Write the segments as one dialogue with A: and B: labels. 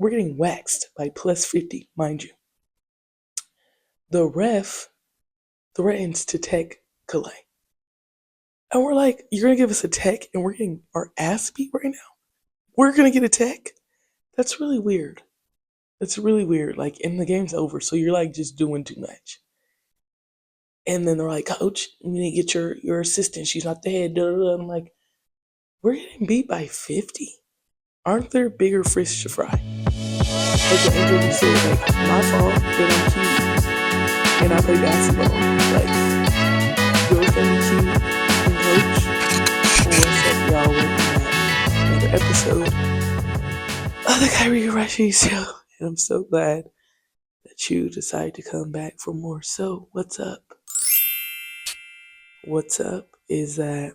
A: we're getting waxed by plus 50, mind you. The ref threatens to tech Calais. And we're like, you're gonna give us a tech and we're getting our ass beat right now? We're gonna get a tech? That's really weird. That's really weird. Like, and the game's over, so you're like just doing too much. And then they're like, Coach, you need to get your assistant. She's not the head. Duh, duh, duh. I'm like, we're getting beat by 50. Aren't there bigger fish to fry? Like the interview said, like, my fault that I'm cute and I play basketball. Like, girls can be cute and coach. What's up, y'all? Welcome back to another episode of the Kyrie Rashi Show. And I'm so glad that you decided to come back for more. So, what's up? What's up is that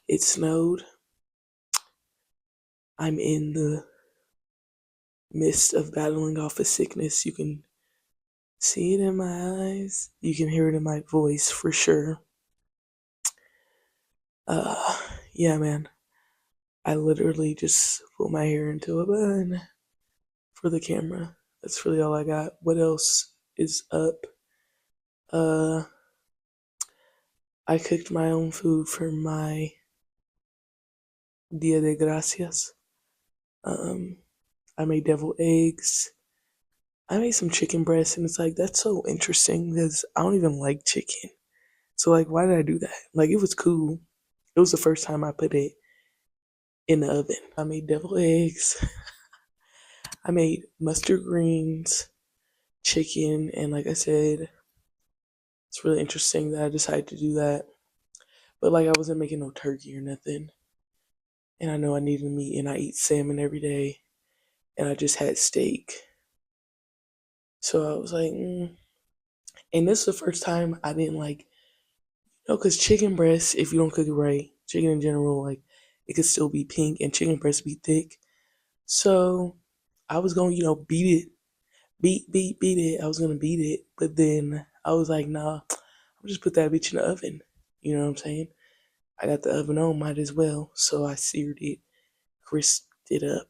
A: it snowed. I'm in the midst of battling off a sickness. You can see it in my eyes. You can hear it in my voice for sure. Uh, yeah, man. I literally just put my hair into a bun for the camera. That's really all I got. What else is up? Uh, I cooked my own food for my Dia de Gracias. Um, I made deviled eggs. I made some chicken breast, and it's like that's so interesting because I don't even like chicken. So like, why did I do that? Like, it was cool. It was the first time I put it in the oven. I made deviled eggs. I made mustard greens, chicken, and like I said, it's really interesting that I decided to do that. But like, I wasn't making no turkey or nothing, and I know I needed meat, and I eat salmon every day, and I just had steak. So I was like, and this is the first time I didn't like, because chicken breast, if you don't cook it right, chicken in general, like, it could still be pink, and chicken breast be thick. So I was gonna, beat it, beat it. I was gonna beat it, but then I was like, nah, I'll just put that bitch in the oven. You know what I'm saying? I got the oven on, might as well. So I seared it, crisped it up,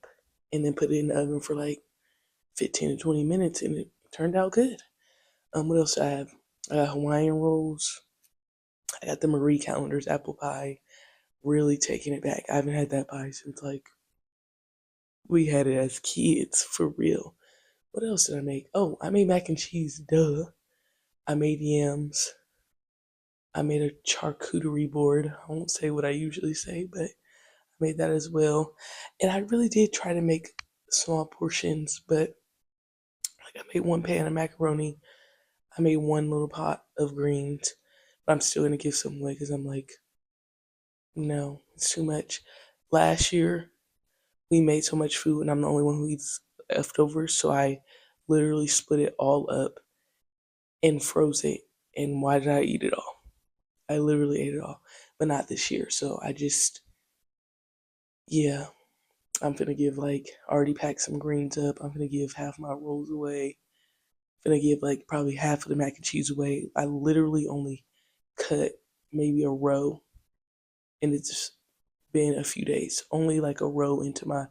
A: and then put it in the oven for like 15 to 20 minutes, and it turned out good. What else do I have? I got Hawaiian rolls. I got the Marie Callender's apple pie. Really taking it back. I haven't had that pie since like we had it as kids, for real. What else did I make? Oh, I made mac and cheese. Duh. I made yams. I made a charcuterie board. I won't say what I usually say, but I made that as well. And I really did try to make small portions, but like I made one pan of macaroni. I made one little pot of greens. But I'm still gonna give some away because I'm like, no, it's too much. Last year we made so much food, and I'm the only one who eats leftovers, so I literally split it all up and froze it. And why did I eat it all? I literally ate it all, but not this year. So I just, yeah, I'm gonna give like, already packed some greens up. I'm gonna give half my rolls away. I'm gonna give like probably half of the mac and cheese away. I literally only cut maybe a row, and it's been a few days. Only like a row into my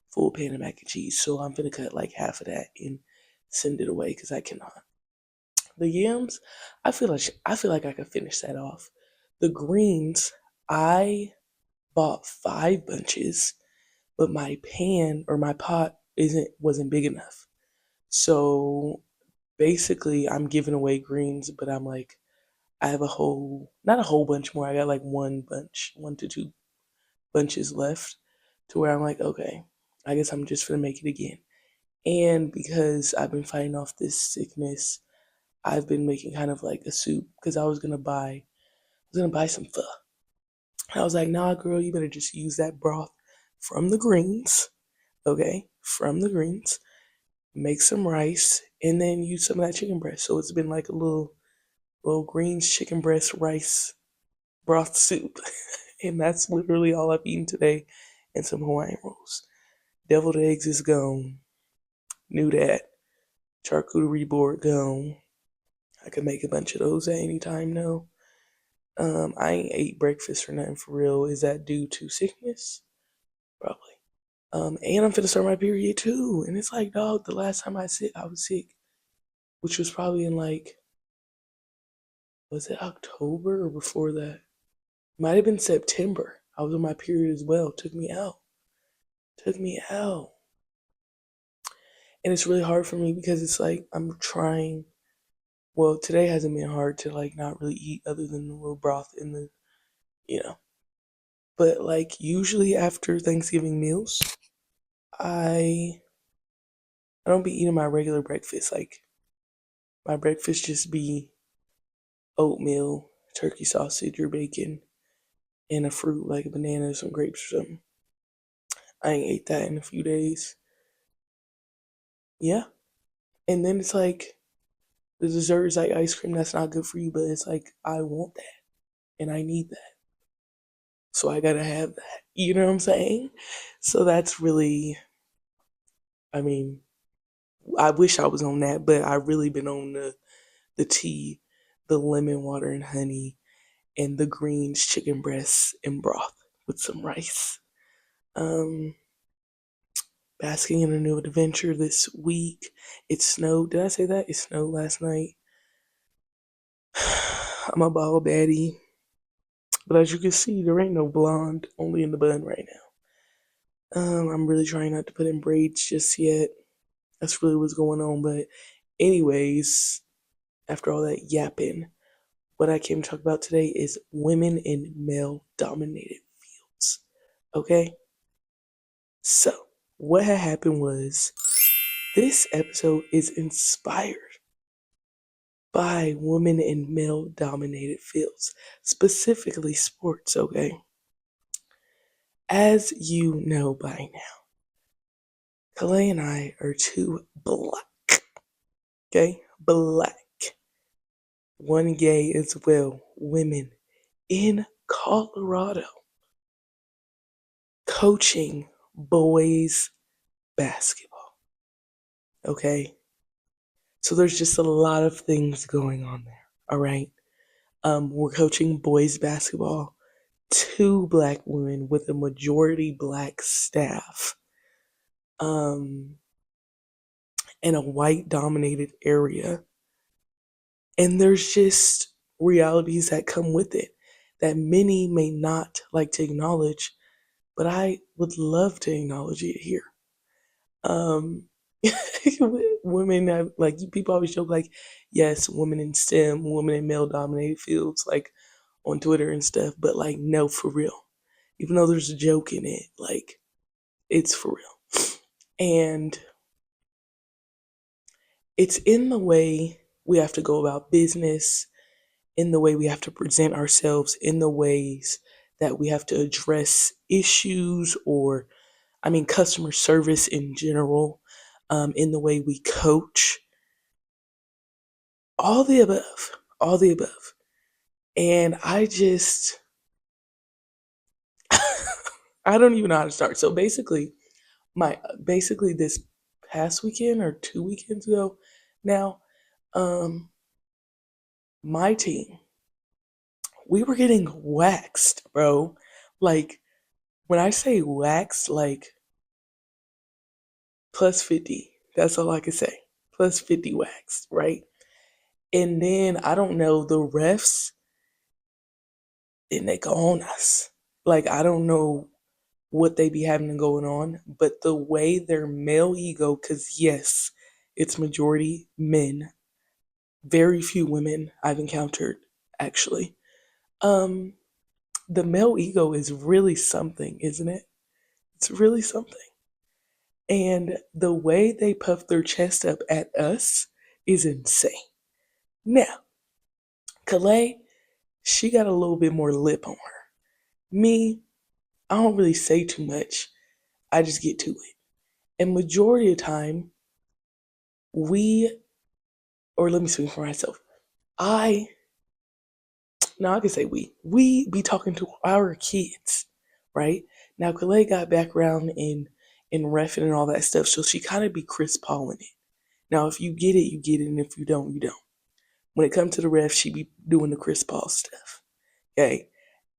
A: full pan of mac and cheese. So I'm gonna cut like half of that and send it away because I cannot. The yams, I feel like I could finish that off. The greens, I bought 5 bunches, but my pan or my pot wasn't big enough. So basically, I'm giving away greens, but I'm like, I have a whole, not a whole bunch more. I got like 1 to 2 bunches left, to where I'm like, okay, I guess I'm just gonna make it again. And because I've been fighting off this sickness, I've been making kind of like a soup because I was gonna buy some pho. I was like, nah, girl, you better just use that broth from the greens, okay? From the greens. Make some rice and then use some of that chicken breast. So it's been like a little greens, chicken breast, rice broth soup. And that's literally all I've eaten today, and some Hawaiian rolls. Deviled eggs is gone. Knew that. Charcuterie board gone. I could make a bunch of those at any time now. I ain't ate breakfast or nothing for real. Is that due to sickness? Probably. And I'm finna start my period too. And it's like, dog, the last time I was sick, which was probably in like, was it October or before that? Might have been September. I was on my period as well. Took me out. Took me out. And it's really hard for me because it's like I'm trying. Well, today hasn't been hard to like not really eat other than the little broth in the, you know. But like usually after Thanksgiving meals, I I don't be eating my regular breakfast. Like my breakfast just be oatmeal, turkey sausage or bacon, and a fruit like a banana or some grapes or something. I ain't ate that in a few days. Yeah. And then it's like the dessert is like ice cream that's not good for you, but it's like I want that and I need that. So I gotta have that. You know what I'm saying? So that's really, I mean, I wish I was on that, but I really been on the tea, the lemon water and honey, and the greens, chicken breasts, and broth with some rice. Um, Basking in a new adventure this week. It snowed. Did I say that? It snowed last night. I'm a ball baddie. But as you can see, there ain't no blonde, only in the bun right now. I'm really trying not to put in braids just yet. That's really what's going on. But anyways, after all that yapping, what I came to talk about today is women in male dominated fields. Okay? So, what had happened was this episode is inspired by women in male dominated fields, specifically sports, okay? As you know by now, Kalei and I are two black, okay? Black, one gay as well, women in Colorado coaching boys basketball, okay? So there's just a lot of things going on there, all right? We're coaching boys basketball, two black women with a majority black staff, um, in a white dominated area. And there's just realities that come with it that many may not like to acknowledge, but I would love to acknowledge it here. Um, women have, like, people always joke, like, yes, women in STEM, women in male dominated fields, like on Twitter and stuff, but like, no, for real. Even though there's a joke in it, like, it's for real. And it's in the way we have to go about business, in the way we have to present ourselves, in the ways that we have to address issues or, I mean, customer service in general, in the way we coach, all the above, all the above. And I just, I don't even know how to start. So basically this past weekend or 2 weekends ago now, um, my team, we were getting waxed, bro. Like when I say waxed, like plus 50. That's all I can say. Plus 50 waxed, right? And then I don't know, the refs, then they go on us. Like I don't know what they be having going on, but the way their male ego, because yes, it's majority men, very few women I've encountered actually. Um, the male ego is really something, isn't it? It's really something. And the way they puff their chest up at us is insane. Now, Calais, she got a little bit more lip on her. Me, I don't really say too much. I just get to it. And majority of the time, we, or let me speak for myself. I, now I can say we be talking to our kids, right? Now, Calais got background in refing and all that stuff, so she kind of be Chris Paul in it. Now, if you get it, you get it, and if you don't, you don't. When it comes to the ref, she be doing the Chris Paul stuff, okay?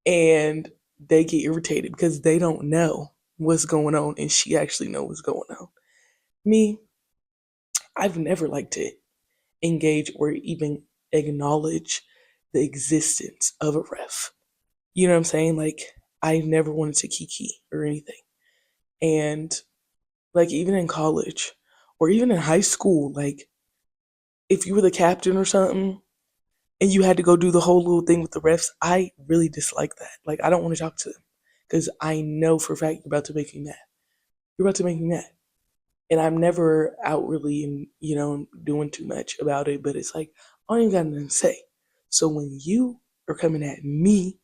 A: And they get irritated because they don't know. what's going on and she actually know what's going on. Me, I've never liked to engage or even acknowledge the existence of a ref. You know what I'm saying? Like, I never wanted to kiki or anything. And like, even in college or even in high school, like, if you were the captain or something and you had to go do the whole little thing with the refs, I really dislike that. Like, I don't want to talk to them because I know for a fact you're about to make me mad. You're about to make me mad. And I'm never outwardly and, doing too much about it, but it's like, I don't even got nothing to say. So when you are coming at me,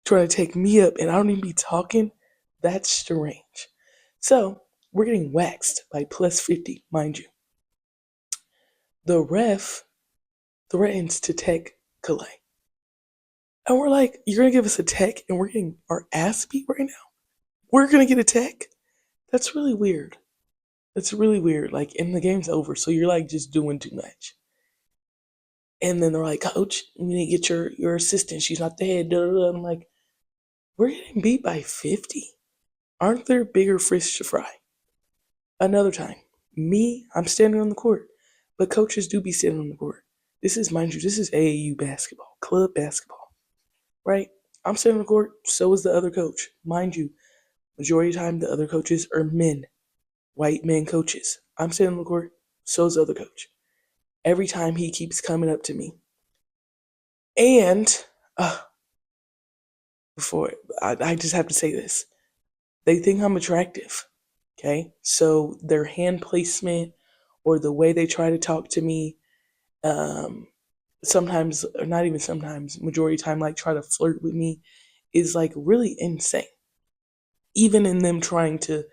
A: trying to take me up, and I don't even be talking, that's strange. So we're getting waxed by plus 50, mind you. The ref threatens to tech Calais. And we're like, you're gonna give us a tech and we're getting our ass beat right now? We're gonna get a tech? That's really weird. That's really weird. Like, and the game's over, so you're like just doing too much. And then they're like, Coach, you need to get your assistant. She's not the head. Da, da, da. I'm like, we're getting beat by 50. Aren't there bigger fish to fry? Another time, I'm standing on the court, but coaches do be standing on the court. This is, mind you, this is AAU basketball, club basketball, right? I'm standing on the court, so is the other coach. Mind you, majority of the time, the other coaches are men, white men coaches. I'm standing on the court, so is the other coach. Every time he keeps coming up to me. And uh, before I just have to say this. They think I'm attractive. Okay. So their hand placement or the way they try to talk to me, um, sometimes, or not even sometimes, majority of the time, like try to flirt with me is like really insane. Even in them trying to,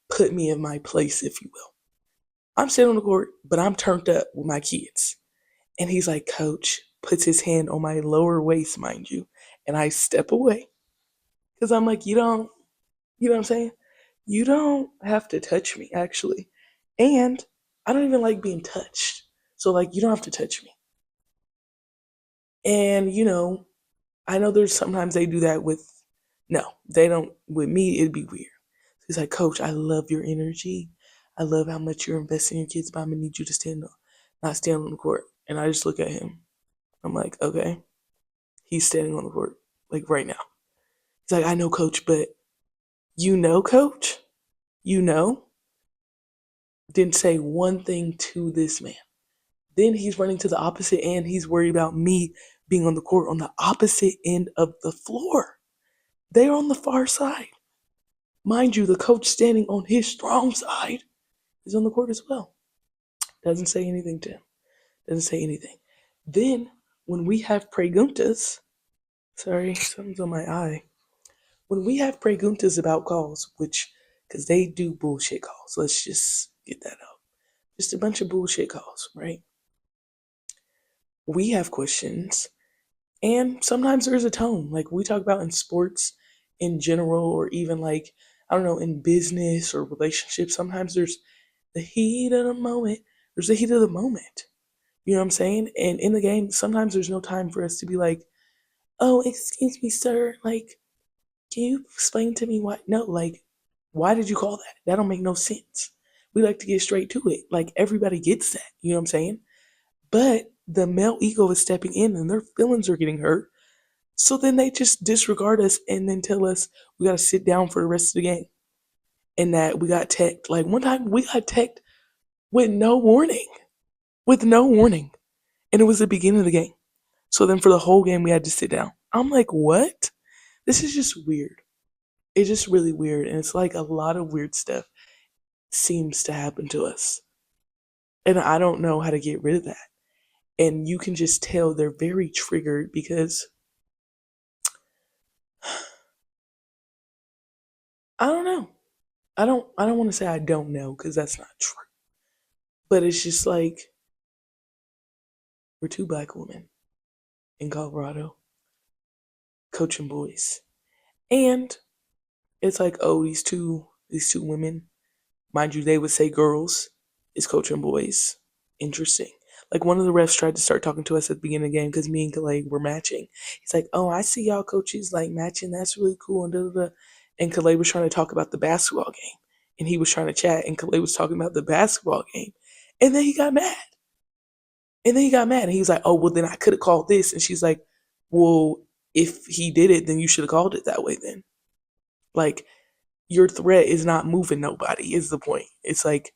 A: put me in my place, if you will. I'm sitting on the court, but I'm turned up with my kids. And he's like, Coach, puts his hand on my lower waist, mind you. And I step away because I'm like, you know what I'm saying? You don't have to touch me, actually. And I don't even like being touched. So, like, you don't have to touch me. And, I know there's sometimes they do that with, no, they don't, with me, it'd be weird. He's like, Coach, I love your energy. I love how much you're investing in your kids, but I'm going to need you to not stand on the court. And I just look at him. I'm like, okay. He's standing on the court, like right now. He's like, I know, Coach, but Coach? You know? Didn't say one thing to this man. Then he's running to the opposite end. He's worried about me being on the court on the opposite end of the floor. They're on the far side. Mind you, the coach standing on his strong side is on the court as well. Doesn't say anything to him. Doesn't say anything. Then, when we have preguntas, sorry, something's on my eye. When we have preguntas about calls, because they do bullshit calls, let's just get that out. Just a bunch of bullshit calls, right? We have questions, and sometimes there's a tone. Like we talk about in sports in general, or even like, I don't know, in business or relationships, sometimes there's the heat of the moment. There's the heat of the moment. You know what I'm saying? And in the game, sometimes there's no time for us to be like, oh, excuse me, sir. Like, can you explain to me why? No, like, why did you call that? That don't make no sense. We like to get straight to it. Like, everybody gets that. You know what I'm saying? But the male ego is stepping in and their feelings are getting hurt. So then they just disregard us and then tell us we got to sit down for the rest of the game and that we got teched. Like, one time we got teched with no warning. With no warning. And it was the beginning of the game. So then for the whole game, we had to sit down. I'm like, what? This is just weird. It's just really weird. And it's like a lot of weird stuff seems to happen to us. And I don't know how to get rid of that. And you can just tell they're very triggered because I don't know. I don't want to say I don't know because that's not true. But it's just like we're two black women in Colorado coaching boys. And it's like, oh, these two women, mind you, they would say girls is coaching boys. Interesting. Like one of the refs tried to start talking to us at the beginning of the game because me and Calais were matching. He's like, oh, I see y'all coaches like matching. That's really cool. And da, da, da. and Kalei was trying to talk about the basketball game, and he was trying to chat, and Kalei was talking about the basketball game, and then he got mad, and he was like, "Oh, well, then I could have called this," and she's like, "Well, if he did it, then you should have called it that way. Then, like, your threat is not moving nobody. Is the point? It's like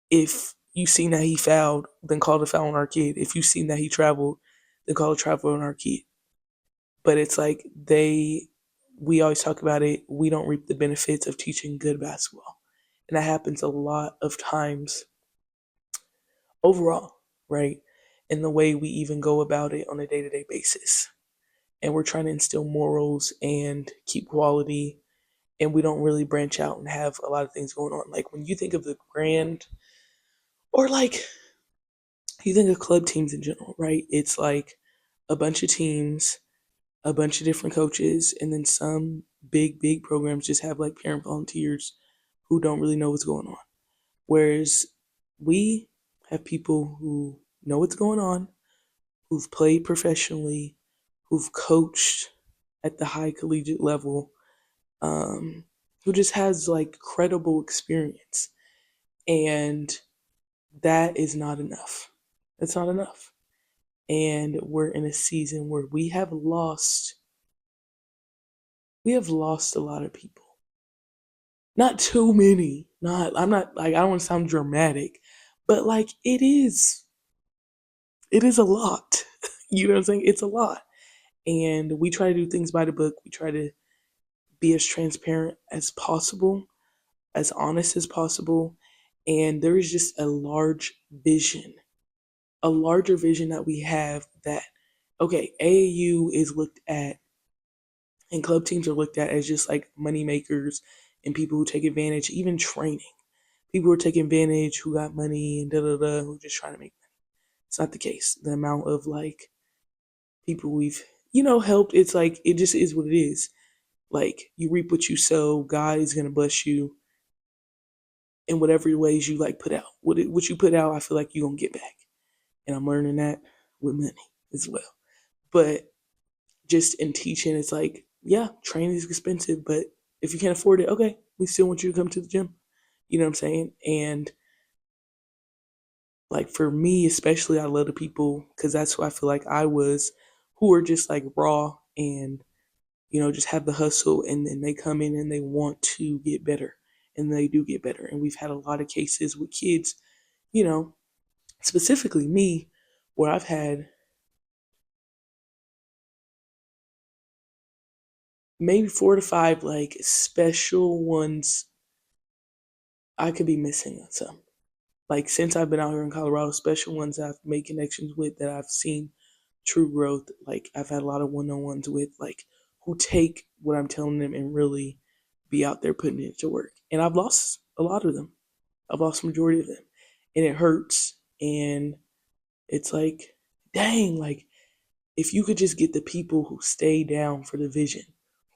A: if you seen that he fouled, then call the foul on our kid. If you seen that he traveled, then call the travel on our kid." But it's like we always talk about it. We don't reap the benefits of teaching good basketball, and that happens a lot of times overall, right? In the way we even go about it on a day to day basis. And we're trying to instill morals and keep quality, and we don't really branch out and have a lot of things going on. Like when you think of the grand, or like you think of club teams in general, right? It's like a bunch of teams, a bunch of different coaches, and then some big programs just have like parent volunteers who don't really know what's going on. Whereas we have people who know what's going on, who've played professionally, who've coached at the high collegiate level, who just has like credible experience. And that is not enough. That's not enough. And we're in a season where we have lost a lot of people. Not too many. Not I'm not like I don't want to sound dramatic, but like it is a lot. You know what I'm saying? It's a lot. And we try to do things by the book. We try to be as transparent as possible, as honest as possible. And there is just a large vision, a larger vision that we have that, okay, AAU is looked at and club teams are looked at as just like money makers and people who take advantage, even training. People who are taking advantage, who got money and da da da, who just trying to make money. It's not the case. The amount of like people we've, helped, it's like, it just is what it is. Like, you reap what you sow, God is going to bless you in whatever ways you like put out. What you put out, I feel like you're going to get back. And I'm learning that with money as well. But just in teaching, it's like, yeah, training is expensive, but if you can't afford it, okay, we still want you to come to the gym. You know what I'm saying? And like for me, especially, I love the people because that's who I feel like I was, who are just like raw and, just have the hustle, and then they come in and they want to get better, and they do get better. And we've had a lot of cases with kids, you know, specifically me, where I've had maybe 4 to 5 like special ones. I could be missing some. Like since I've been out here in Colorado, special ones I've made connections with that I've seen true growth. Like I've had a lot of one-on-ones with, like, who take what I'm telling them and really be out there putting it to work. And I've lost a lot of them. I've lost the majority of them. And it hurts. And it's like, dang, like if you could just get the people who stay down for the vision,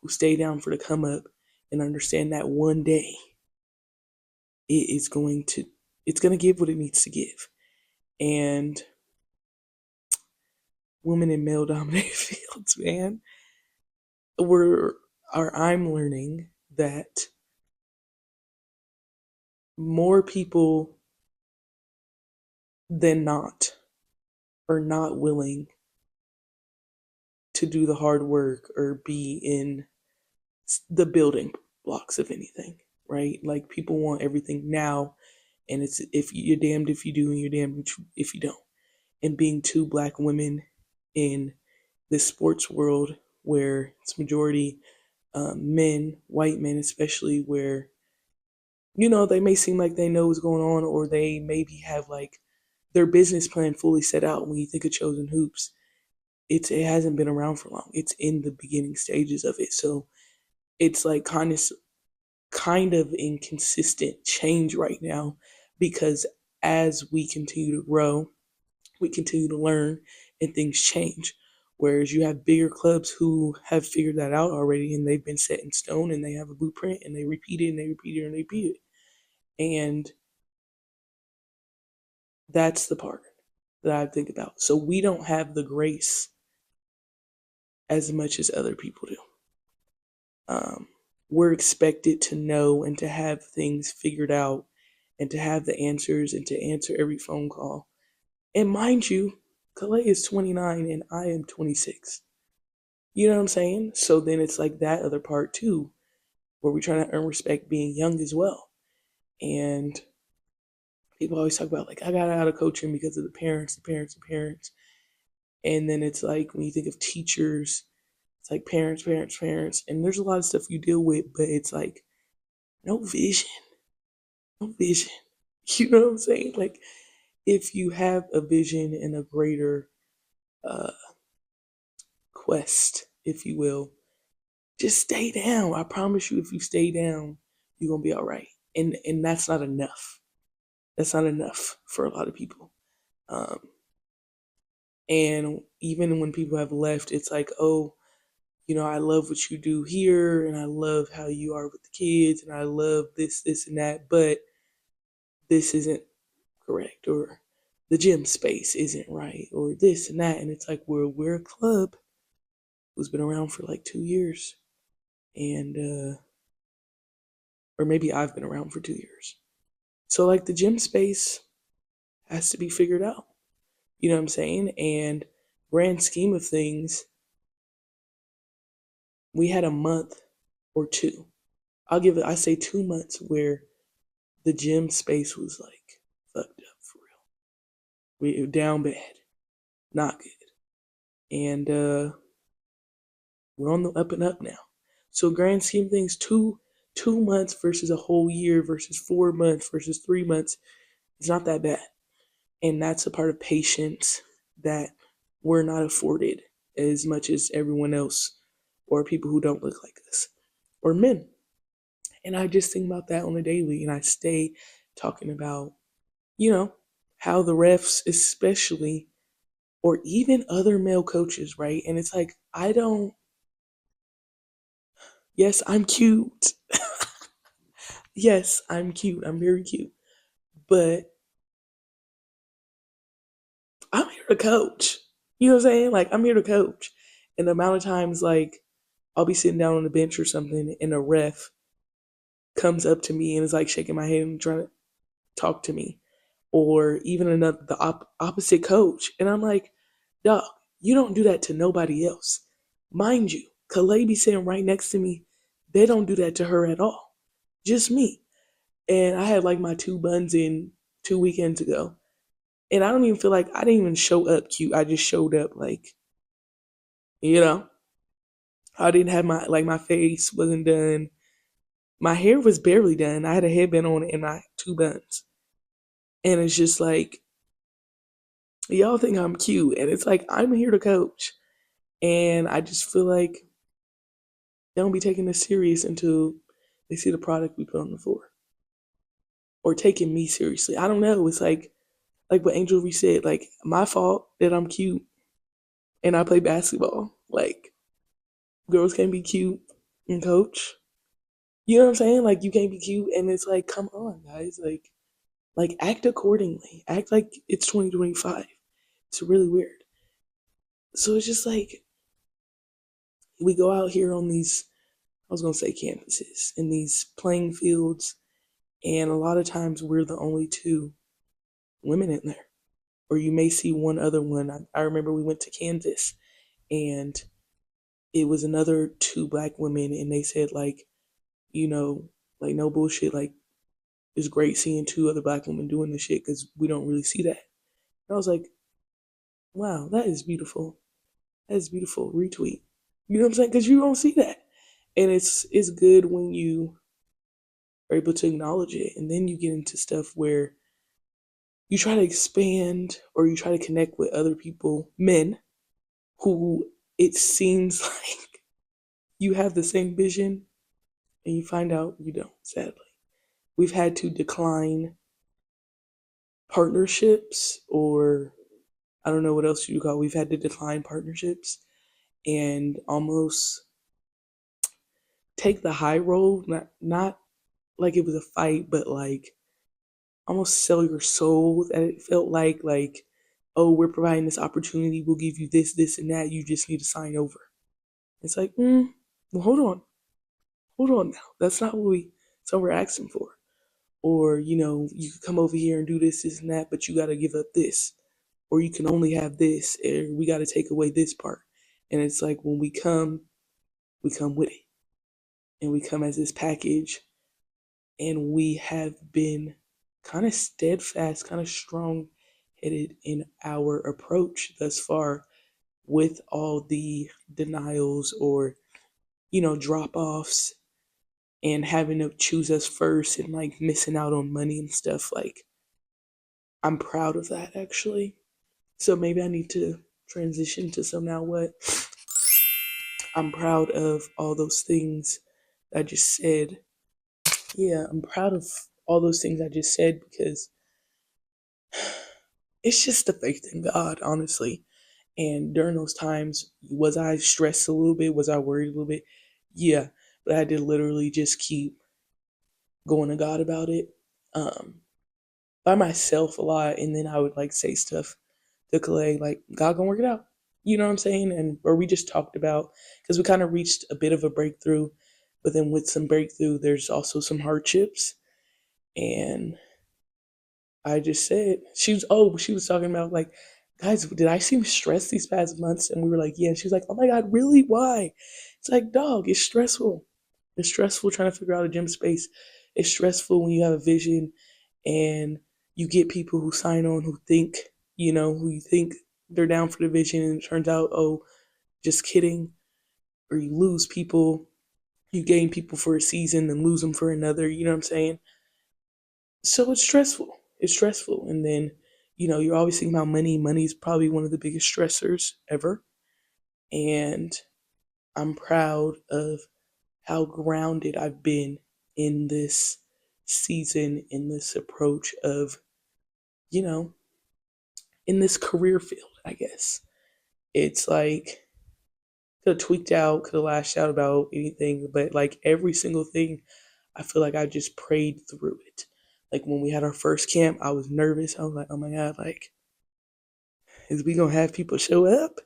A: who stay down for the come up, and understand that one day it is going to give what it needs to give. And women in male dominated fields, man, we're I'm learning that more people than not are not willing to do the hard work or be in the building blocks of anything, right? Like people want everything now, and it's if you're damned if you do and you're damned if you don't. And being two black women in this sports world where it's majority men, white men especially, where they may seem like they know what's going on, or they maybe have like their business plan fully set out. When you think of Chosen Hoops, it hasn't been around for long. It's in the beginning stages of it, so it's like kind of inconsistent change right now, because as we continue to grow, we continue to learn, and things change. Whereas you have bigger clubs who have figured that out already, and they've been set in stone, and they have a blueprint, and they repeat it and they repeat it and they repeat it. And that's the part that I think about. So we don't have the grace as much as other people do. Um, we're expected to know and to have things figured out and to have the answers and to answer every phone call. And mind you, Calais is 29 and I am 26. You know what I'm saying? So then it's like that other part too, where we're trying to earn respect being young as well. And people always talk about, like, I got out of coaching because of the parents, the parents, the parents. And then it's like when you think of teachers, it's like parents, parents, parents. And there's a lot of stuff you deal with, but it's like no vision, no vision. You know what I'm saying? Like, if you have a vision and a greater uh, quest, if you will, just stay down. I promise you, if you stay down, you're gonna be all right. And that's not enough. That's not enough for a lot of people. Um, and even when people have left, it's like, oh, I love what you do here, and I love how you are with the kids, and I love this, this, and that, but this isn't correct, or the gym space isn't right, or this and that. And it's like, we're a club who's been around for like 2 years, and or maybe I've been around for 2 years. So like the gym space has to be figured out. You know what I'm saying? And grand scheme of things, we had a month or two. I say 2 months where the gym space was like fucked up for real. We down bad, not good. And we're on the up and up now. So grand scheme of things, two months versus a whole year versus 4 months versus 3 months, it's not that bad. And that's a part of patience that we're not afforded as much as everyone else, or people who don't look like us, or men. And I just think about that on a daily, and I stay talking about, you know, how the refs, especially, or even other male coaches, right? And it's like, yes, I'm cute. Yes, I'm cute. I'm very cute. But I'm here to coach. You know what I'm saying? Like, I'm here to coach. And the amount of times, like, I'll be sitting down on the bench or something, and a ref comes up to me and is like shaking my head and trying to talk to me, or even opposite coach, and I'm like, dog, you don't do that to nobody else, mind you. Calais be sitting right next to me. They don't do that to her at all, just me. And I had like my two buns in 2 weekends ago, and I don't even feel like I didn't even show up cute. I just showed up like, you know, I didn't have my face wasn't done. My hair was barely done. I had a headband on and my two buns. And it's just like, y'all think I'm cute. And it's like, I'm here to coach. And I just feel like they don't be taking this serious until they see the product we put on the floor, or taking me seriously. I don't know. It's like what Angel Reese said, like, my fault that I'm cute and I play basketball. Like, girls can't be cute and coach. You know what I'm saying? Like, you can't be cute, and it's like, come on, guys. Like act accordingly. Act like it's 2025. It's really weird. So it's just like, we go out here on these, I was gonna say campuses, in these playing fields, and a lot of times we're the only two women in there. Or you may see one other one. I remember we went to Kansas, and it was another two black women, and they said, like, like, no bullshit, like, it's great seeing two other black women doing this shit because we don't really see that. And I was like, wow, that is beautiful. That is beautiful. Retweet. You know what I'm saying? Because you don't see that. And it's good when you are able to acknowledge it. And then you get into stuff where you try to expand, or you try to connect with other people, men, who it seems like you have the same vision, and you find out you don't, sadly. We've had to decline partnerships, or I don't know what else you call it. We've had to decline partnerships and almost take the high road, not like it was a fight, but like almost sell your soul. That it felt like, oh, we're providing this opportunity, we'll give you this, this, and that. You just need to sign over. It's like, well, hold on. hold on now. That's not what we're asking for. Or, you could come over here and do this, this, and that, but you got to give up this. Or you can only have this, or we got to take away this part. And it's like when we come with it. And we come as this package. And we have been kind of steadfast, kind of strong headed in our approach thus far with all the denials or, drop offs and having to choose us first and like missing out on money and stuff. Like, I'm proud of that actually. So maybe I need to transition to so now what? I'm proud of all those things I just said. Yeah, I'm proud of all those things I just said because it's just the faith in God, honestly. And during those times, was I stressed a little bit? Was I worried a little bit? Yeah, but I had to literally just keep going to God about it um, by myself a lot. And then I would like say stuff to Clay, like, God gonna work it out. You know what I'm saying? And or we just talked about, because we kind of reached a bit of a breakthrough, but then with some breakthrough, there's also some hardships. And I just said she was talking about like, guys, did I seem stressed these past months? And we were like, yeah. And she was like, oh my god, really? Why? It's like, dog, it's stressful. It's stressful trying to figure out a gym space. It's stressful when you have a vision and you get people who sign on who think, who you think they're down for the vision, and it turns out, oh, just kidding. Or you lose people, you gain people for a season and lose them for another. You know what I'm saying? So it's stressful. It's stressful. And then, you're always thinking about money. Money is probably one of the biggest stressors ever. And I'm proud of how grounded I've been in this season, in this approach of, you know, in this career field, I guess. It's like, could have tweaked out, could have lashed out about anything, but like every single thing, I feel like I just prayed through it. Like when we had our first camp, I was nervous. I was like, oh my God, like, is we gonna have people show up?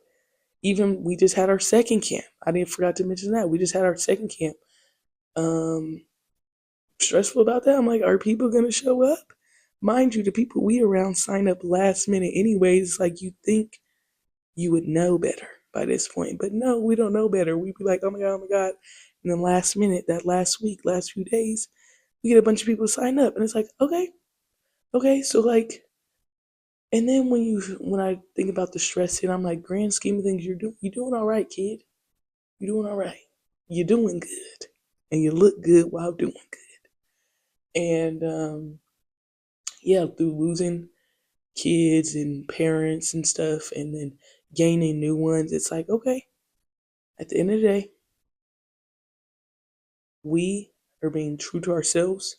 A: Even we just had our second camp. I didn't forgot to mention that. We just had our second camp. Um, Stressful about that. I'm like, are people gonna show up? Mind you, the people we around sign up last minute anyways. Like you think you would know better by this point. But no, we don't know better. We'd be like, oh my God, oh my God. And then last minute, that last week, last few days, we get a bunch of people to sign up. And it's like, okay, okay. So like, and then when I think about the stress and I'm like, grand scheme of things, you're doing all right, kid. You're doing all right. You're doing good. And you look good while doing good. And yeah, through losing kids and parents and stuff and then gaining new ones, it's like, okay, at the end of the day, we are being true to ourselves,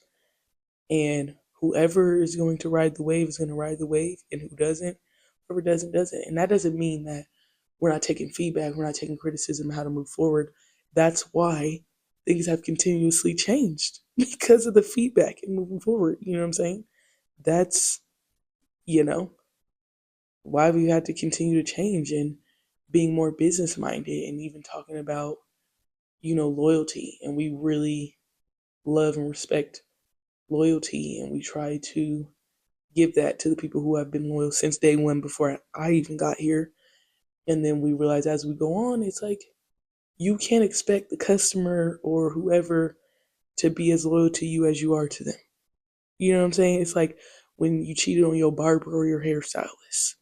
A: and whoever is going to ride the wave is going to ride the wave, and who doesn't, whoever doesn't, doesn't. And that doesn't mean that we're not taking feedback, we're not taking criticism, how to move forward. That's why things have continuously changed because of the feedback and moving forward. You know what I'm saying? That's, you know, why we had to continue to change and being more business minded and even talking about, loyalty. And we really love and respect loyalty, and we try to give that to the people who have been loyal since day one before I even got here. And then we realize as we go on, it's like you can't expect the customer or whoever to be as loyal to you as you are to them. You know what I'm saying? It's like when you cheated on your barber or your hairstylist.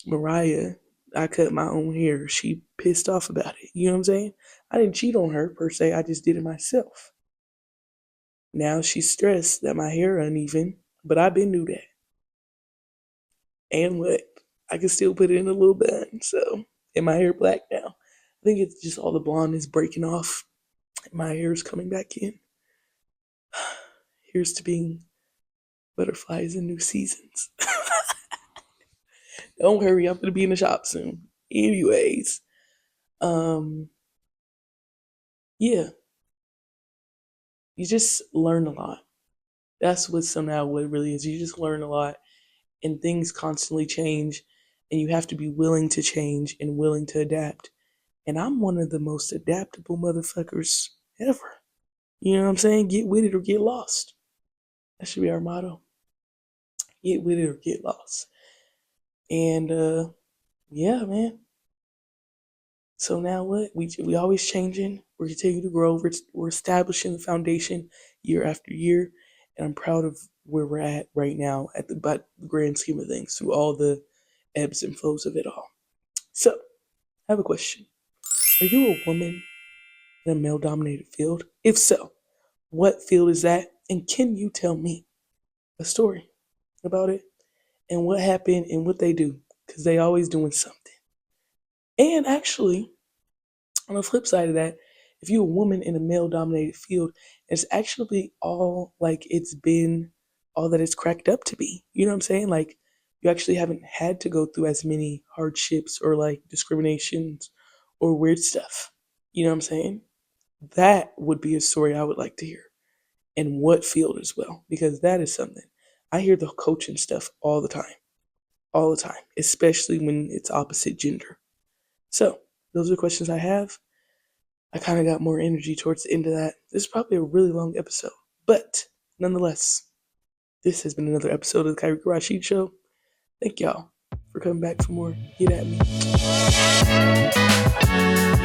A: Mariah, I cut my own hair. She pissed off about it. You know what I'm saying? I didn't cheat on her per se. I just did it myself. Now she's stressed that my hair uneven, but I been knew that. And what? I can still put it in a little bun. So, and my hair black now. I think it's just all the blonde is breaking off. My hair is coming back in. Here's to being butterflies in new seasons. Don't hurry, I'm gonna be in the shop soon. Anyways, um, yeah, you just learn a lot. That's what somehow what it really is. You just learn a lot, and things constantly change, and you have to be willing to change and willing to adapt. And I'm one of the most adaptable motherfuckers ever. You know what I'm saying? Get with it or get lost. That should be our motto. Get with it or get lost. And yeah, man. So now what? We always changing. We're continuing to grow. We're establishing the foundation year after year, and I'm proud of where we're at right now at the grand scheme of things through all the ebbs and flows of it all. So I have a question: are you a woman in a male-dominated field? If so, what field is that? And can you tell me a story about it and what happened and what they do? Because they always doing something. And actually, on the flip side of that, if you're a woman in a male dominated field, it's actually all like it's been all that it's cracked up to be. You know what I'm saying? Like you actually haven't had to go through as many hardships or like discriminations or weird stuff. You know what I'm saying? That would be a story I would like to hear. And what field as well, because that is something. I hear the coaching stuff all the time, especially when it's opposite gender. So, those are the questions I have. I kind of got more energy towards the end of that. This is probably a really long episode, but nonetheless, this has been another episode of the Kyrie Rashid Show. Thank y'all for coming back for more. Get at me.